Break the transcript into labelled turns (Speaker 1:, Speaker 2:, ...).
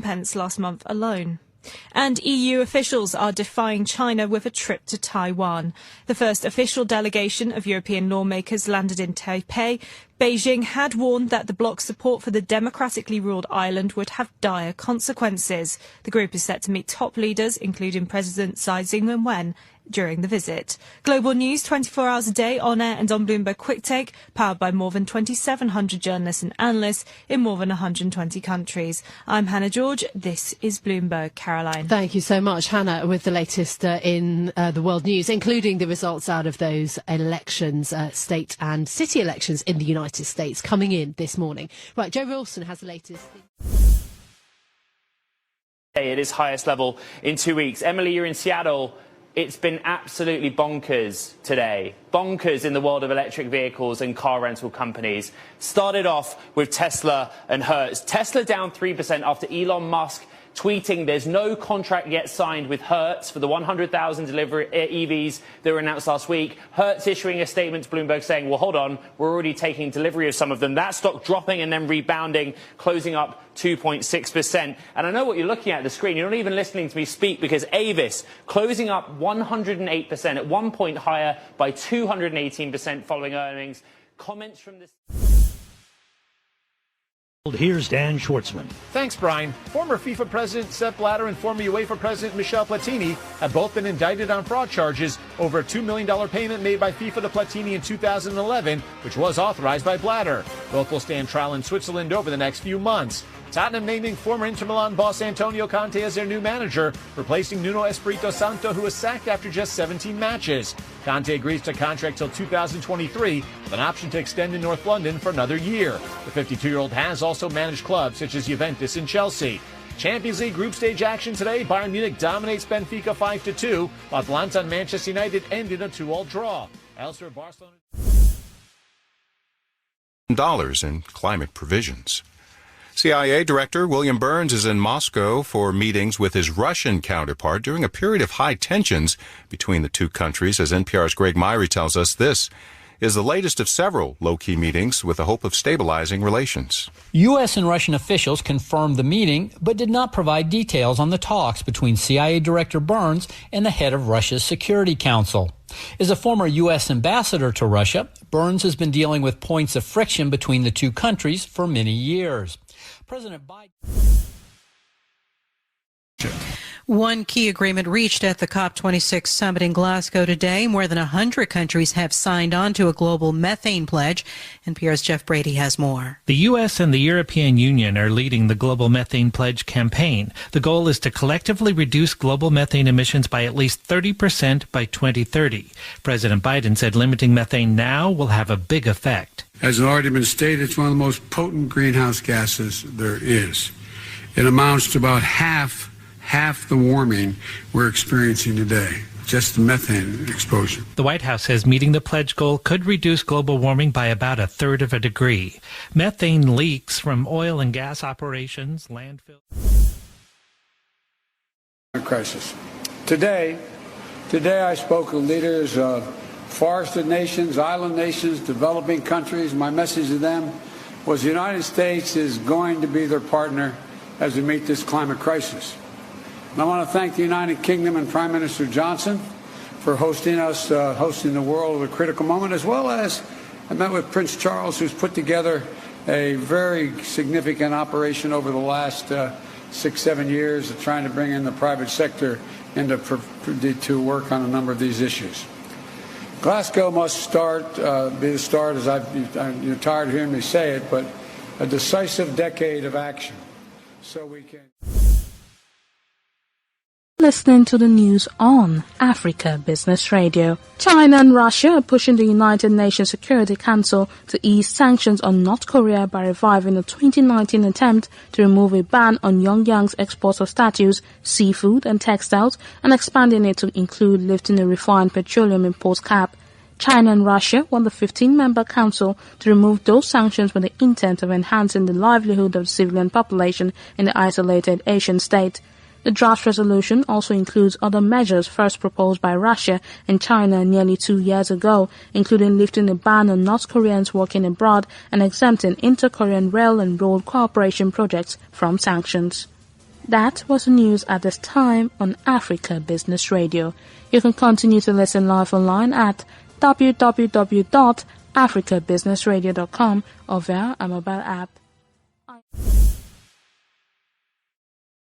Speaker 1: Pence last month alone. And EU officials are defying China with a trip to Taiwan. The first official delegation of European lawmakers landed in Taipei. Beijing had warned that the bloc's support for the democratically ruled island would have dire consequences. The group is set to meet top leaders, including President Xi Jinping, during the visit. Global news 24 hours a day on air and on Bloomberg Quick Take, powered by more than 2,700 journalists and analysts in more than 120 countries. I'm Hannah George. This is Bloomberg Caroline.
Speaker 2: Thank you so much, Hannah, with the latest in the world news, including the results out of those elections, state and city elections in the United States coming in this morning. Right, Joe Wilson has the latest.
Speaker 3: At its highest level in 2 weeks. Emily, you're in Seattle. It's been absolutely bonkers today. Bonkers in the world of electric vehicles and car rental companies. Started off with Tesla and Hertz. Tesla down 3% after Elon Musk tweeting there's no contract yet signed with Hertz for the 100,000 EVs that were announced last week. Hertz issuing a statement to Bloomberg saying, well, hold on, we're already taking delivery of some of them. That stock dropping and then rebounding, closing up 2.6%. And I know what you're looking at the screen. You're not even listening to me speak because Avis closing up 108%, at one point higher by 218% following earnings. Comments from this.
Speaker 4: Here's Dan Schwartzman.
Speaker 5: Thanks, Brian. Former FIFA President Sepp Blatter and former UEFA President Michel Platini have both been indicted on fraud charges over a $2 million payment made by FIFA to Platini in 2011, which was authorized by Blatter. Both will stand trial in Switzerland over the next few months. Tottenham naming former Inter Milan boss Antonio Conte as their new manager, replacing Nuno Espirito Santo, who was sacked after just 17 matches. Conte agrees to a contract till 2023, with an option to extend in North London for another year. The 52-year-old has also managed clubs such as Juventus and Chelsea. Champions League group stage action today. Bayern Munich dominates Benfica 5-2, while Atalanta and Manchester United ended a 2-2 draw. Elsewhere, Barcelona
Speaker 6: dollars in climate provisions. CIA Director William Burns is in Moscow for meetings with his Russian counterpart during a period of high tensions between the two countries. As NPR's Greg Myrie tells us, this is the latest of several low-key meetings with the hope of stabilizing relations.
Speaker 7: U.S. and Russian officials confirmed the meeting, but did not provide details on the talks between CIA Director Burns and the head of Russia's Security Council. As a former U.S. ambassador to Russia, Burns has been dealing with points of friction between the two countries for many years. President Biden.
Speaker 8: One key agreement reached at the COP26 summit in Glasgow today. More than 100 countries have signed on to a global methane pledge. NPR's Jeff Brady has more.
Speaker 9: The U.S. and the European Union are leading the global methane pledge campaign. The goal is to collectively reduce global methane emissions by at least 30% by 2030. President Biden said limiting methane now will have a big effect.
Speaker 10: As already been stated, it's one of the most potent greenhouse gases there is. It amounts to about half the warming we're experiencing today, just the methane exposure.
Speaker 9: The White House says meeting the pledge goal could reduce global warming by about 1/3 of a degree. Methane leaks from oil and gas operations, landfills.
Speaker 10: Crisis. Today I spoke with leaders of forested nations, island nations, developing countries. My message to them was the United States is going to be their partner as we meet this climate crisis. And I want to thank the United Kingdom and Prime Minister Johnson for hosting the world at a critical moment, as well as I met with Prince Charles, who's put together a very significant operation over the last 6-7 years of trying to bring in the private sector to work on a number of these issues. Glasgow must be the start, as you're tired of hearing me say it, but a decisive decade of action so we can.
Speaker 11: Listening to the news on Africa Business Radio. China and Russia are pushing the United Nations Security Council to ease sanctions on North Korea by reviving a 2019 attempt to remove a ban on Pyongyang's exports of statues, seafood and textiles, and expanding it to include lifting a refined petroleum import cap. China and Russia want the 15-member council to remove those sanctions with the intent of enhancing the livelihood of the civilian population in the isolated Asian state. The draft resolution also includes other measures first proposed by Russia and China nearly 2 years ago, including lifting a ban on North Koreans working abroad and exempting inter-Korean rail and road cooperation projects from sanctions. That was the news at this time on Africa Business Radio. You can continue to listen live online at www.africabusinessradio.com or via our mobile app.